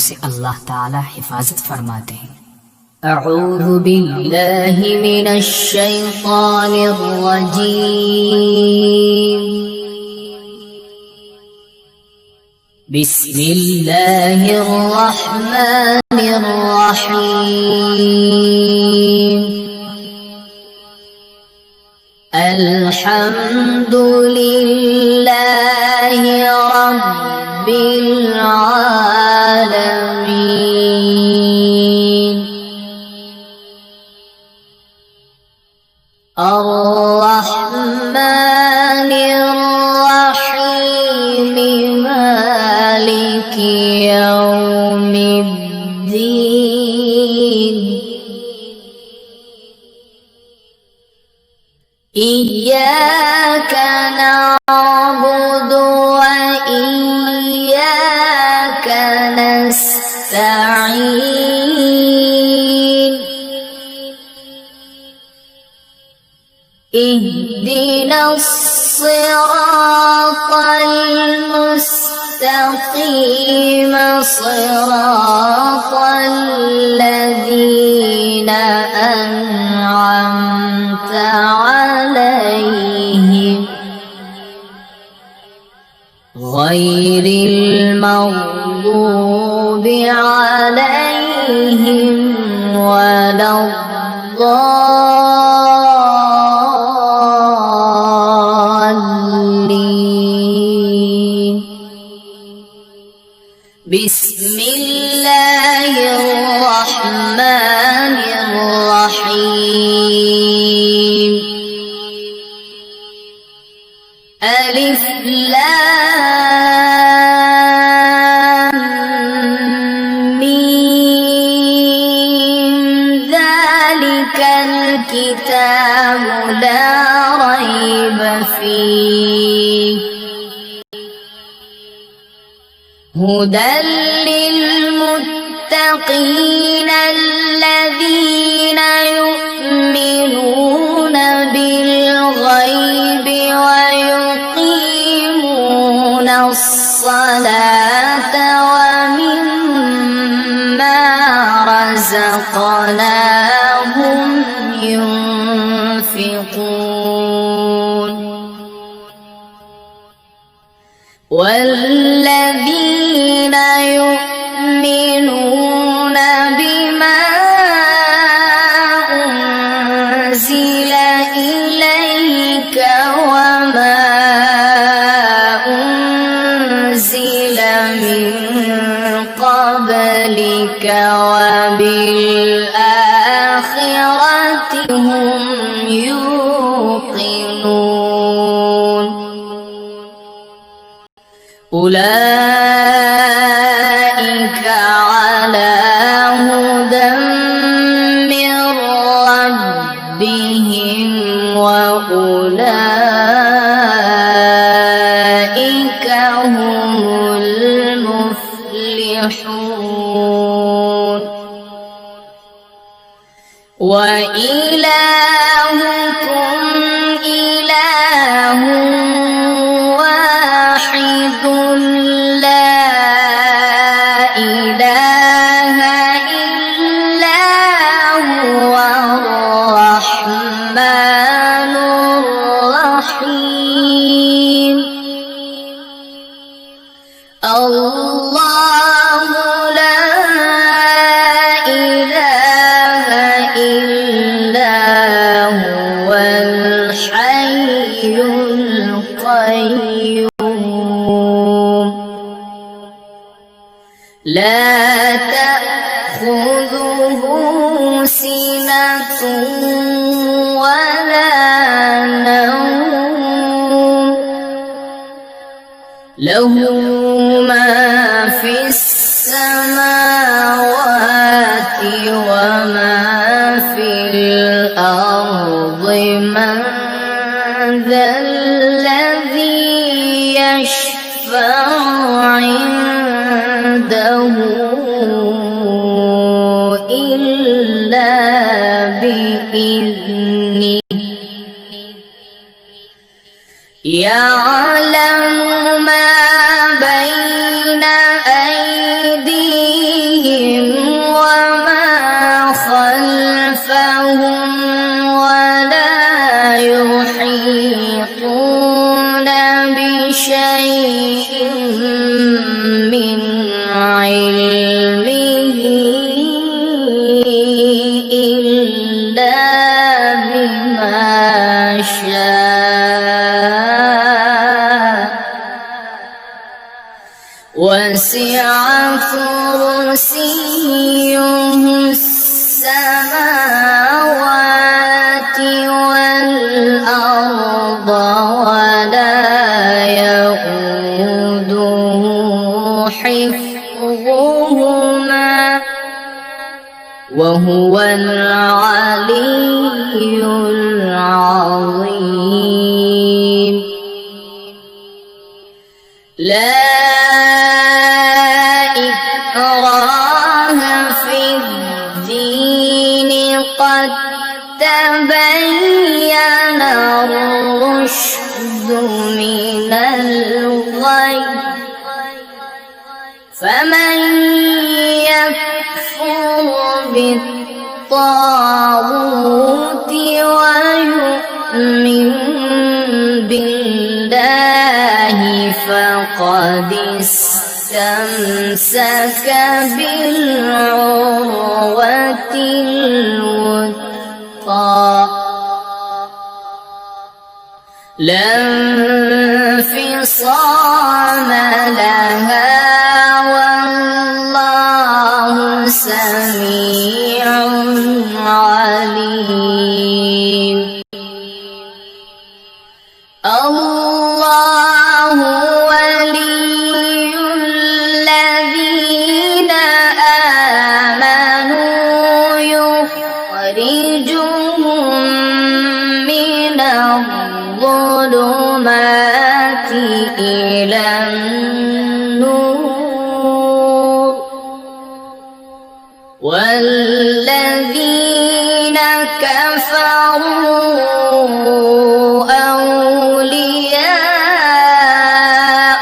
से अल्लाह ताला हिफाजत फरमाते हैं। अऊज़ु बिल्लाहि मिनश शैतानिर रजीम। बिस्मिल्लाहिर रहमानिर रहीम। अल्हम्दुलिल्लाहि रब्बिल आलमीन। अर्रहमानिर रहीम। मालिकि यौमिद्दीन। इय्याक नअबुदु व इय्याक नस्तईन। इहदिनस सिरातल मुस्तकीम। सिरातल लज़ीना अनअमता अलैहिम गैरिल मग़्दूबि अलैहिम वलद्दाल्लीन। बिस्मिल्लाहिर रहमानिर रहीम। अलिफ लाम मीम। ज़ालिकल किताबु ला रैब फीह हुदल लिलमुत्तक़ीन الذين يؤمنون بالغيب ويقيمون الصلاة ومما رزقناهم ينفقون. والذين يؤمنون بما أنزل إليك وما أنزل من قبلك وبالآخرة هم يوقنون. أولئك على هدى من ربهم وأولئك هم المفلحون. وإلهكم إله واحد لا إله إلا هو الرحمن الرحيم. الله لا إله إلا هو الحي القيوم. لا تأخذه سنة ولا نوم. له ما في السماوات وما في الأرض. من ذا الذي يشفع عنده إلا بإذنه. يعلم ما بين أيديهم علمه إلا بما شاء وسع كرسيه السماوات والأرض ولا يئوده حفظهما وهو العلي العظيم لا إكراه في الدين قد تبين الرشد من الغي فمن يكفر بالطاغوت ويؤمن بالله فقد استمسك بالعروة الوثقى لا انفصام لها والله سميع عليم الله ولي الذين آمنوا يخرجهم من الظلمات إلى النور والذين كفروا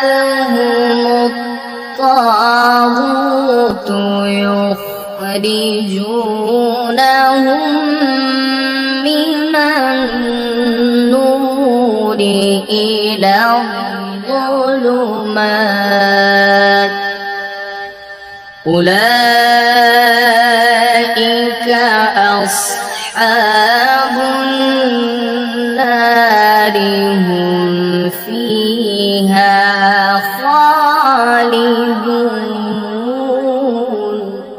أولياؤهم الطاغوت يخرجونهم من النور إلى الظلمات أولئك أصحاب النار هم فيها خالدون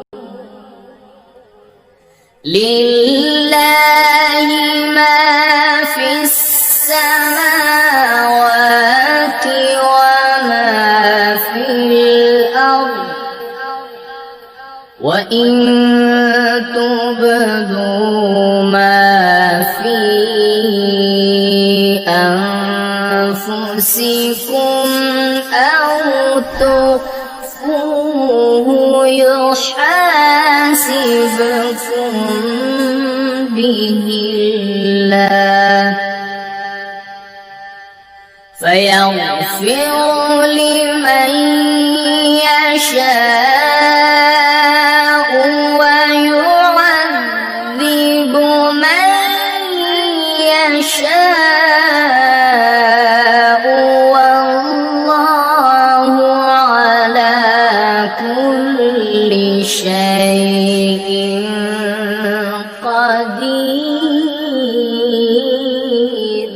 لله ما في السماوات وما في الأرض وإن تبدوا ما في أنفسكم أو تخفوه يحاسبكم به الله فيغفر لمن يشاء ويعذب من يشاء والله على كل شيء قدير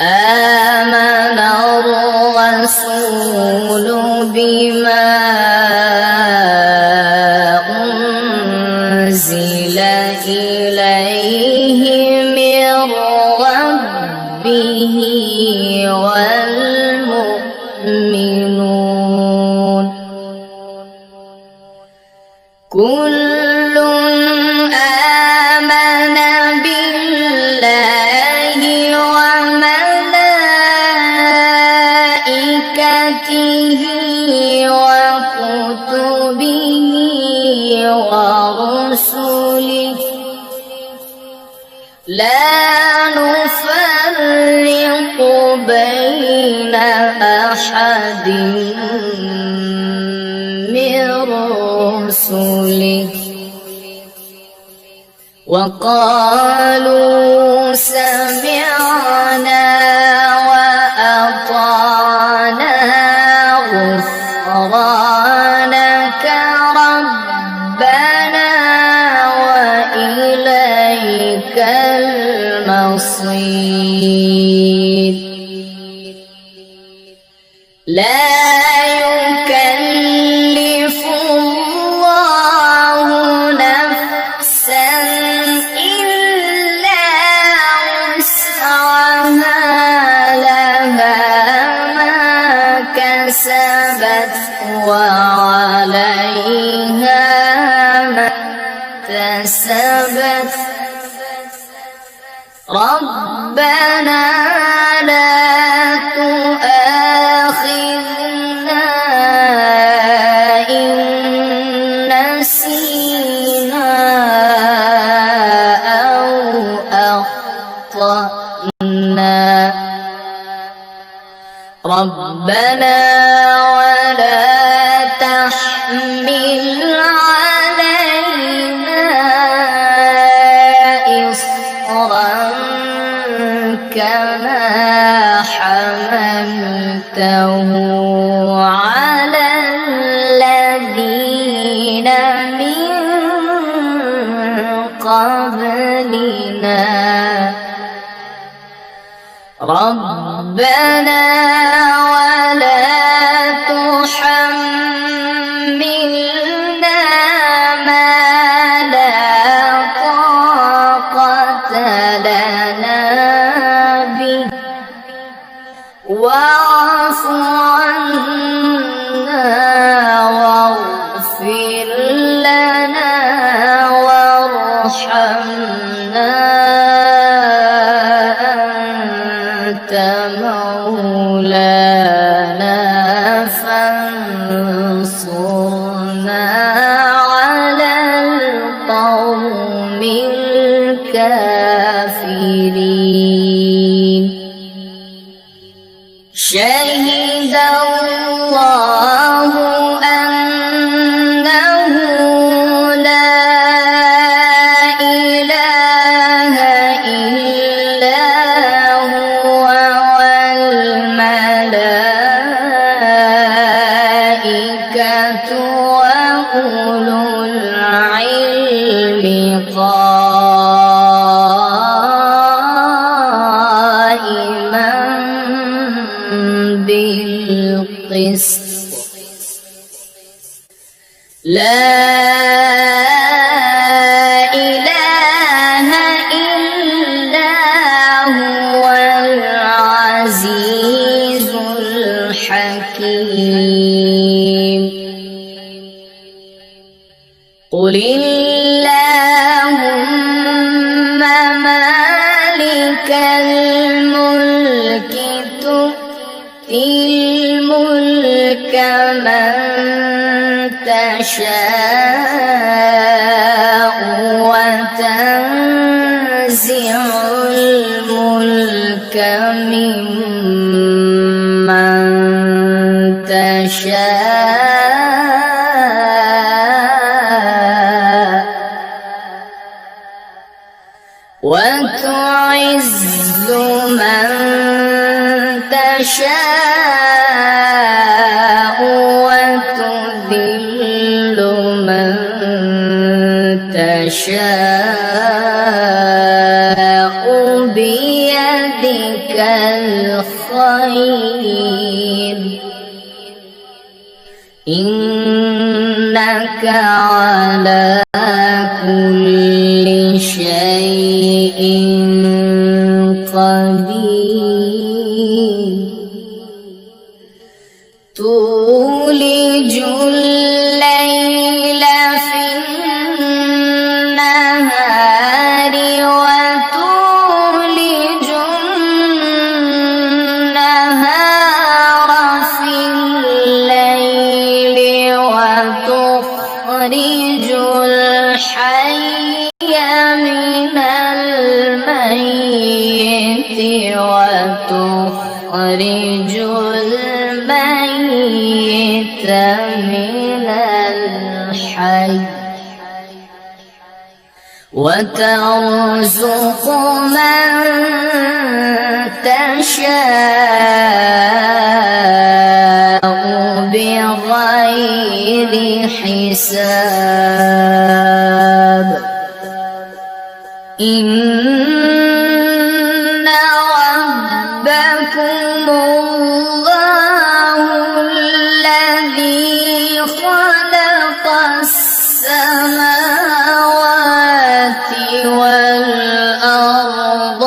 آمن الرسول بما أنزل إليه من ربه والمؤمنون كل آمن بالله وملائكته وكتبه ورسله لا نفرق بين أحد من رسله وقالوا سمعنا وأطعنا غفرانك غفرانك ربنا وإليك المصير. لا يكلف الله نفسا إلا وسعها، لها ما كسبت وعليها ما اكتسبت. ربنا لا تؤاخذنا إن نسينا أو أخطأنا. ربنا ولا تحمل علينا إصرا كما حملته على الذين من قبلنا. ربنا ولا تحملنا ما لا طاقة لنا به، واعف عنا واغفر لنا وارحمنا، أنت مولانا فانصرنا على القوم الكافرين. شهد الله أنه لا إله إلا هو والملائكة وأولو العلم قائما بالقسط. لا إله إلا هو العزيز الحكيم. قل اللهم مالك الملك تؤتي الملك من تشاء وتنزع الملك ممن تشاء وتعز من تشاء وتذل من تشاء بيدك الخير، إنك على كل شيء قدير. تولج الليل في النهار وتولج النهار في الليل وتخرج الحي من الميت وتخرج الميت من الحي وترزق من تشاء بغير حساب إن ربكم الله الذي خلق السماوات والأرض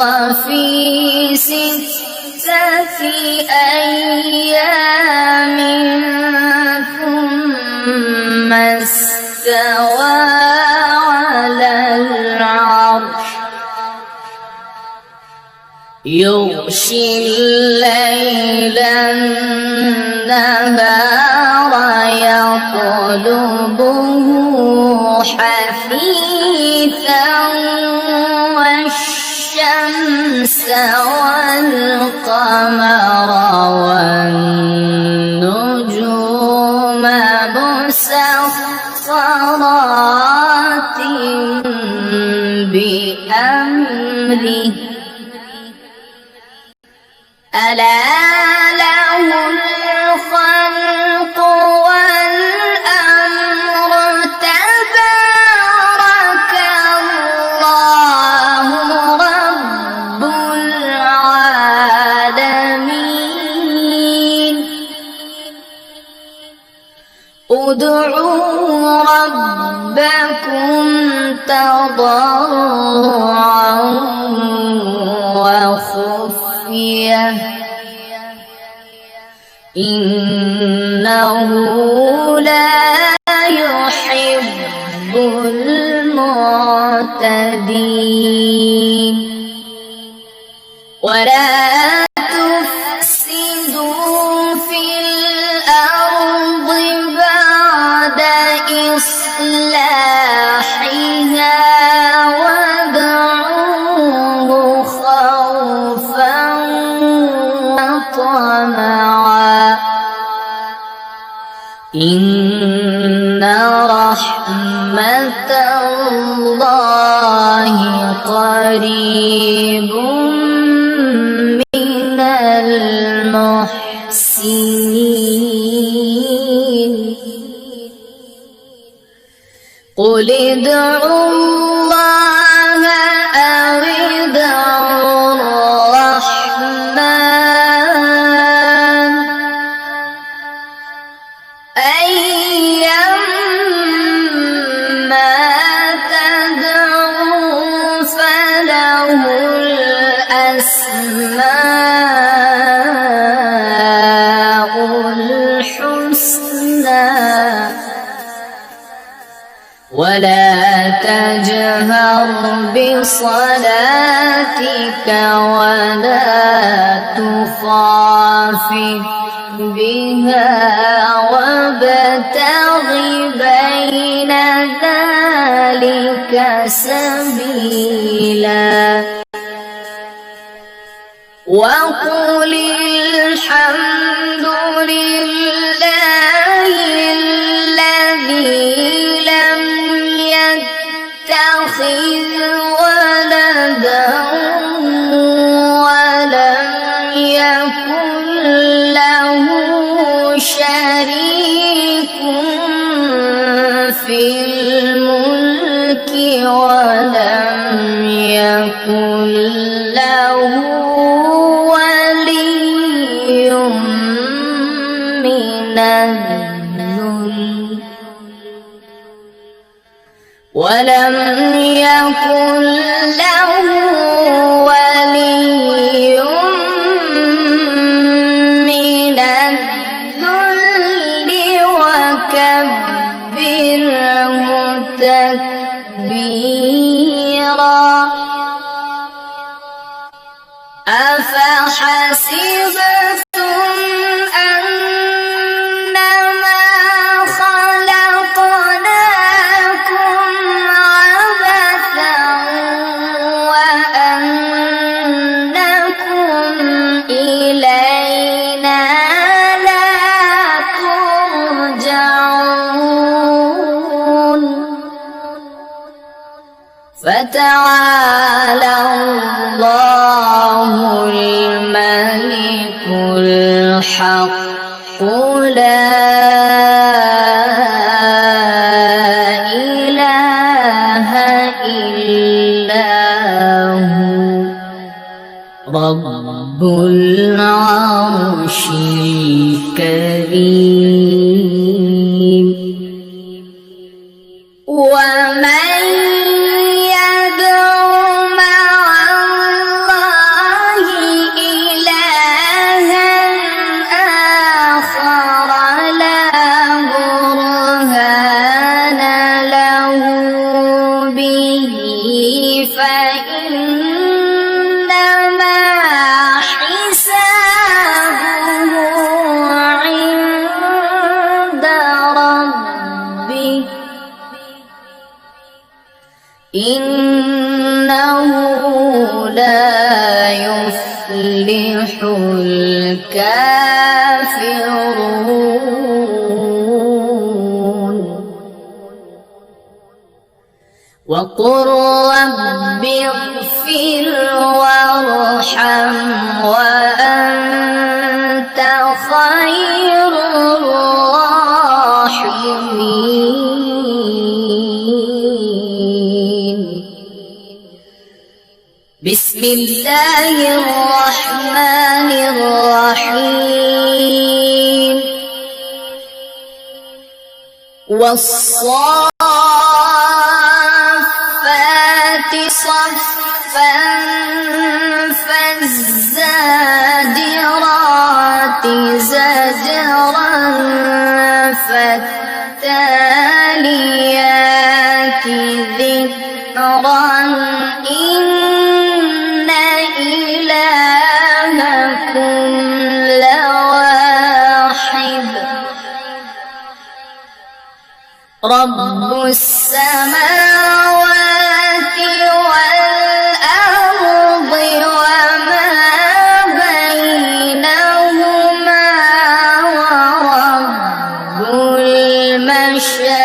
في 6 أيام ثم استوى على العرش يغشي الليل النهار يطلبه حثيثا والشمس والقمر والنجوم مسخرات بأمره ألا له الخلق والأمر تبارك الله رب العالمين ادعوا ربكم تضرعا وخفية إنه لا يحب المعتدين ولا تفسدوا في الأرض بعد إصلاحها وادعوه خوفا وطمعا إن رحمة الله قريب من المحسنين قل ادعوا الله أو ادعوا الرحمن أيما تدعوا فله الأسماء الحسنى ولا تجهر بصلاتك ولا تخافت بها وابتغ بين ذلك سبيلا وقل الحمد لله الذي لم يتخذ ولدا ولم يكن له شريك في الملك ولم يكن له ولي من الذل ولم يكن له ولي من الذل وكبره تكبيرا أفحسبتم أنما خلقناكم عبثا وأنكم إلينا لا ترجعون فتعالى الله الملك الحق لا إله إلا هو رب العرش الكريم. ومن يدع مع الله إلها آخر لا برهان له به فإنما حسابه عند ربه إنه لا يفلح الكافرون. وقل رب اغفر وارحم وأنت خير الراحمين. بسم الله الرحمن الرحيم. والصافات صفا فالزاجرات زجرا فالتاليات ذكرا إن إلهكم لواحد رب السماوات والأرض وما بينهما ورب المشارق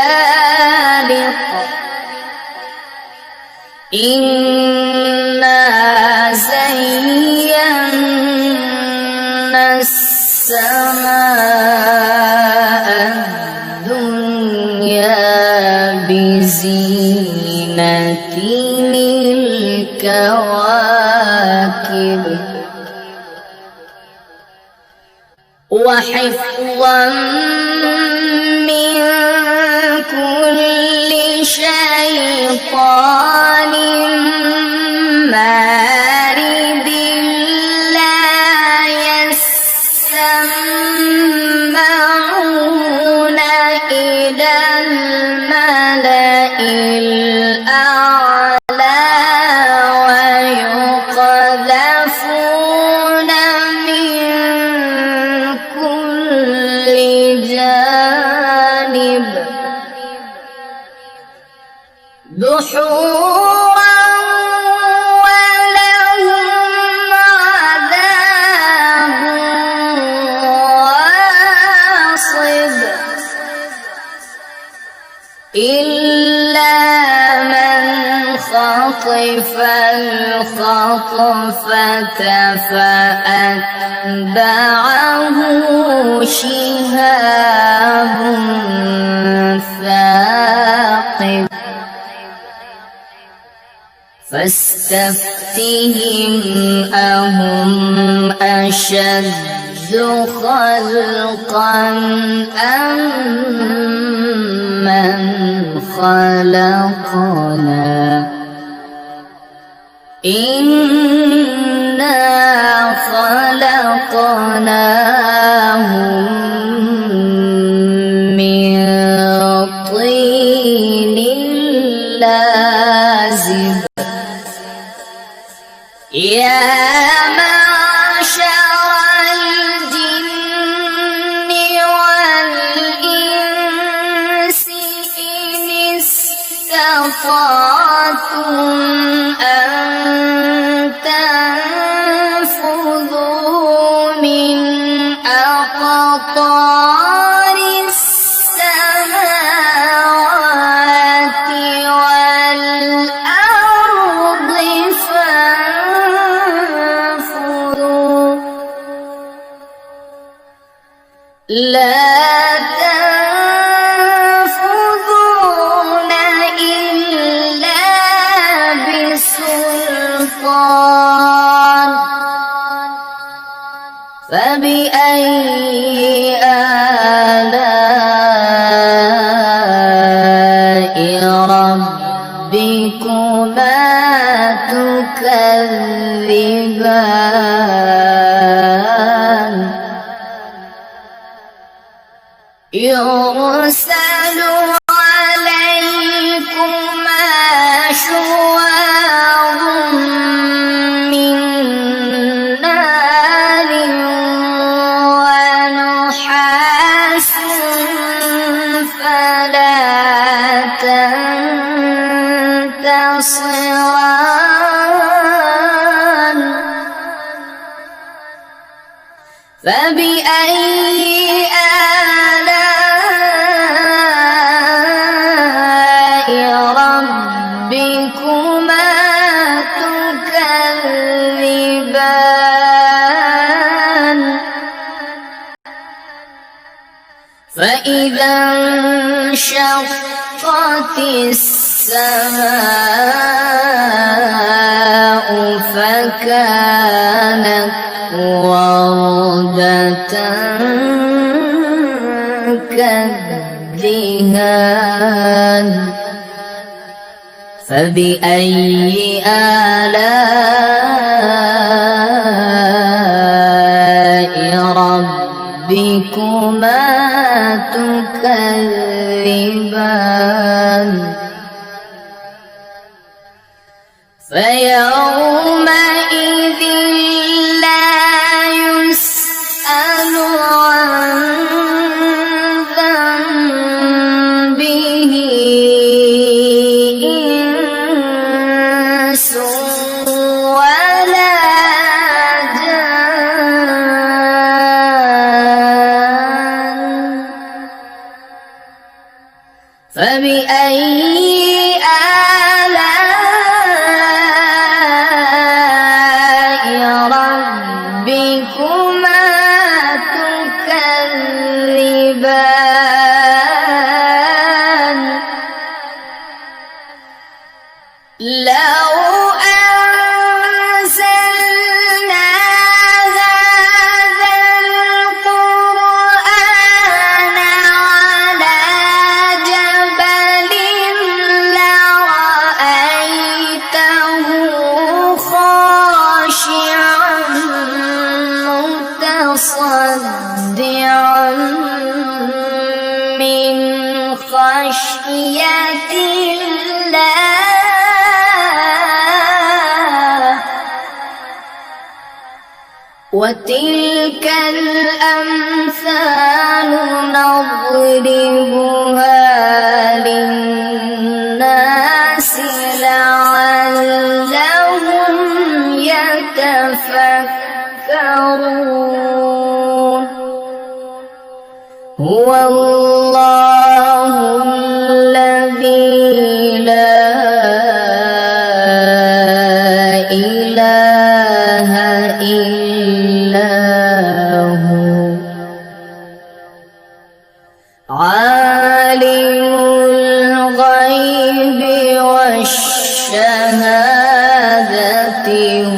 إنا زينا السماء الدنيا بزينة الكواكب وحفظا من كل شيطان مارد لا يسمعون إلى الملأ الأعلى ويقذفون من كل جانب دحورا ولهم عذاب واصب إلا من خطف الخطفة فأتبعه شهاب ثاقب فاستفتهم أهم أشد خلقا أم من خلقنا إنا خلقناهم من طين لازب يا معشر الجن والإنس إن استطعتم أن تنفذوا من أقطار السماوات والأرض فانفذوا يرسل عليكما شواظ من نار ونحاس فلا تنتصران فبأي آلاء ربكما تكذبان فإذا انشقت السماء فكانت وردة كالدهان فبأي آلاء ربكما تكذبان فيومئذ لا يسأل عن ذنبه إنس ولا جان فبأي آلاء ربكما تكذبان لو أنزلنا هذا القرآن على جبل لرأيته خاشعا متصدعا من خشية الله وتلك الأمثال نضربها للناس لعلهم يتفكرون هو الله الذي لا إله إلا هو عالم الغيب والشهادة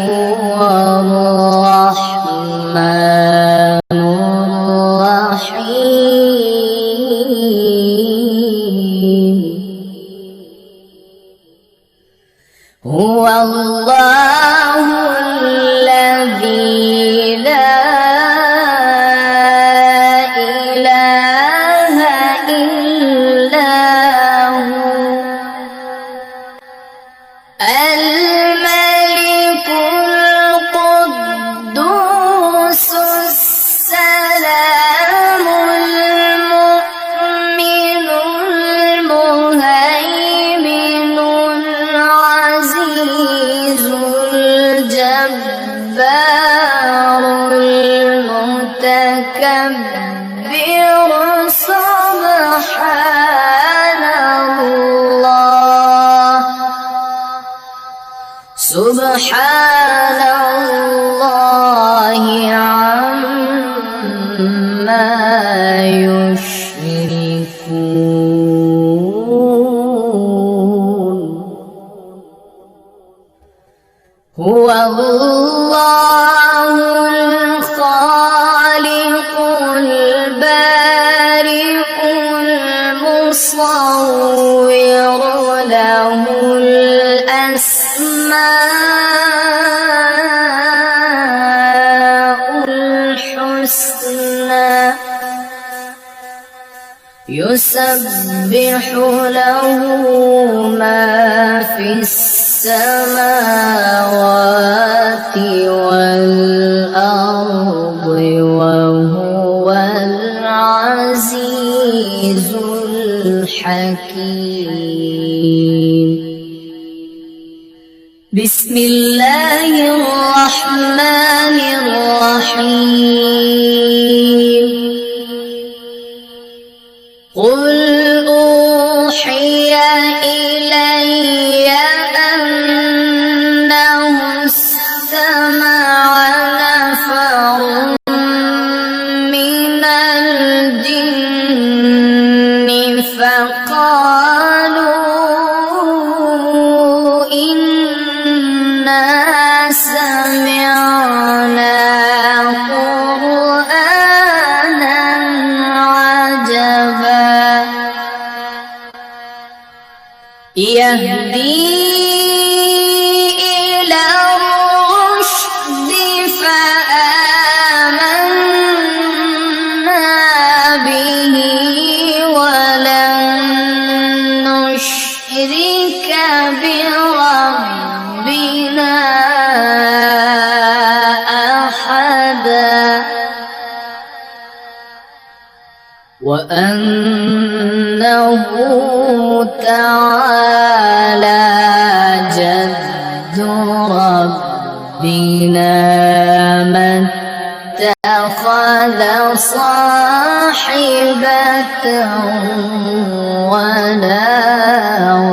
هو الرحمن الرحيم هو الله الذي لا إله إلا هو الملك القدوس السلام المؤمن المهيمن العزيز الجبار المتكبر سبحان الله سبحان الله عما يشركون هو الله الخالق البارئ المصور له الأسماء الحسنى يسبح له ما في السماوات والأرض وهو العزيز الحكيم. بسم الله الرحمن الرحيم. قل أوحي إلي أنه استمع نفر من الجن فقالوا إنا سمعنا قرآنا عجبا يهدي إلى الرشد فآمنا به ولن نشرك بربنا أحدا وأنه تعالى جد ربنا ما اتخذ صاحبة ولا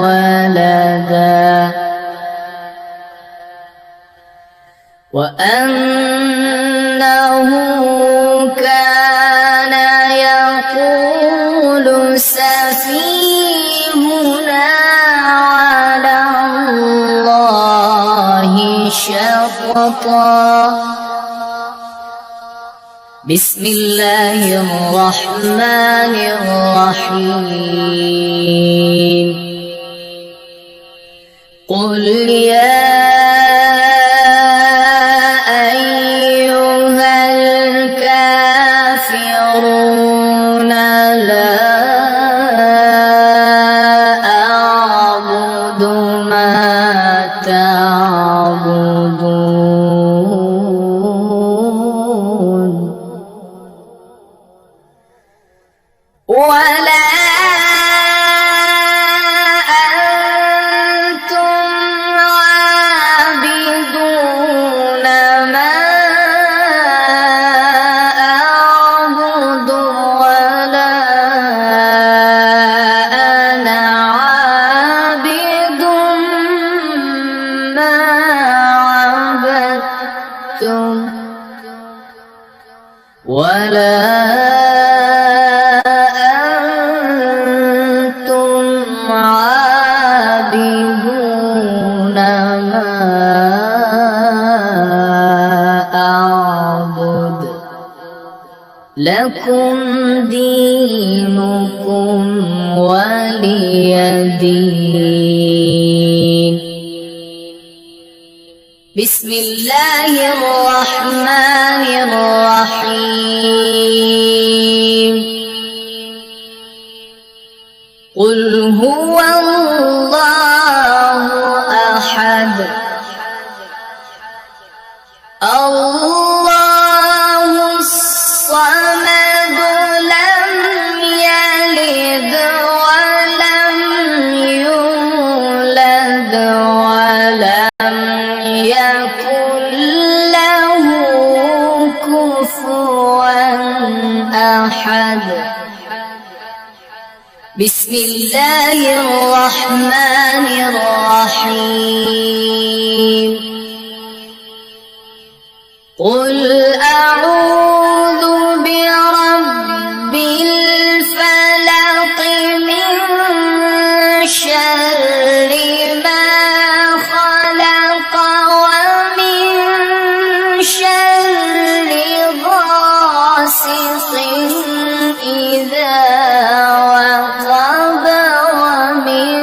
ولدا وأنه كان يقول سفيهنا على الله شططا. بسم الله الرحمن الرحيم. قل يا أيها الكافرون لا أعبد ما تعبدون ولا أنتم عابدون ما أعبد ولا أنا عابد ما عبدتم ولا أنتم عابدون ما أعبد لكم دينكم ولي دين. بسم الله الرحمن الرحيم. قل هو الله أحد الله الصمد لم يلد ولم يولد ولم يكن له كفوا أحد. بسم الله الرحمن الرحيم. قل أعوذ برب الفلق من شر ما خلق ومن شر غاسق إذا وقب ومن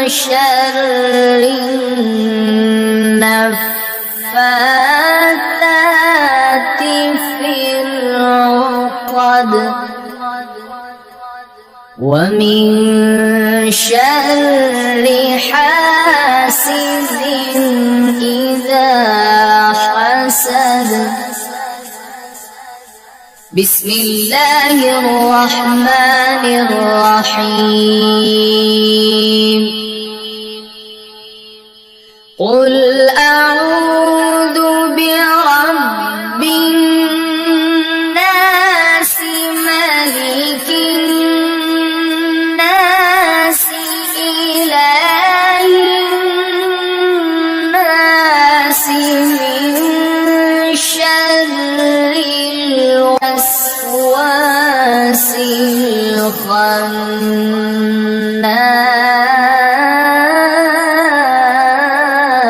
شر النفاثات ومن شر حاسد إذا حسد بسم الله الرحمن الرحيم قل أعوذ برب الناس ملك الناس إله الناس من شر الوسواس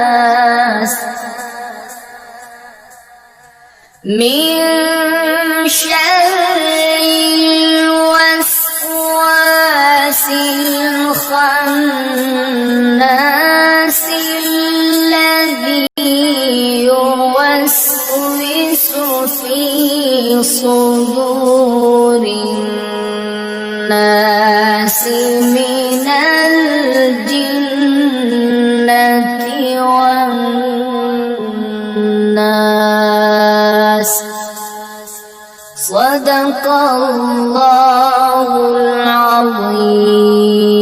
الخناس من شر الوسواس الخناس الذي يوسوس في صدور الناس من الجنة والناس صدق الله العظيم.